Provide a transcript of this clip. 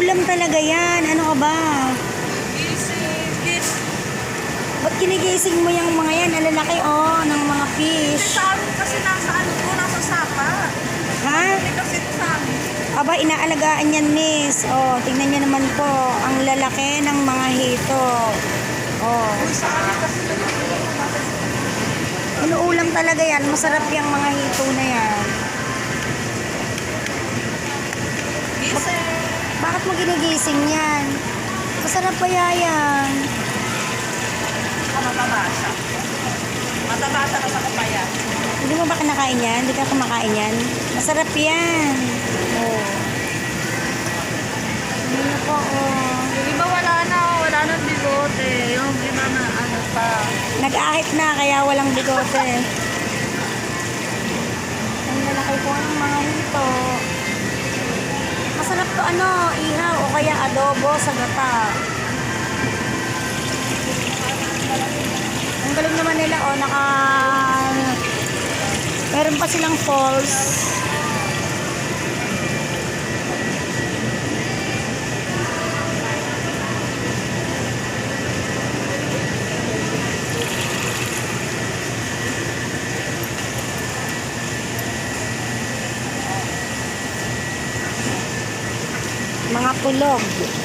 Ulam talaga yan. Ano ka ba? Ba't ginigising mo yung mga yan? Ang lalaki ng mga fish. Sa amin kasi nasa ano po, nasa sapa. Ha? Hindi kasi sa amin. Aba, inaalagaan yan, miss. Oh, tingnan niyo naman po. Ang lalaki ng mga hito. Oh. Sa amin kasi Inuulam talaga yan. Masarap yung mga hito na yan. Bakit mo ginigising yan? Masarap kaya yan. mataba siya. Mataba siya na sa kapaya. Hindi mo ba kinakain yan? Hindi ka kumakain yan? Masarap yan. Oh. Ano po, oh. Di ba wala na bigote. Yung gina na ano pa. Nag-ahit na kaya walang bigote. Ang lalaki po ng mga hito. Masarap to ihaw o kaya adobo sa gata. Ang galing naman nila meron pa silang falls. Mga pulog.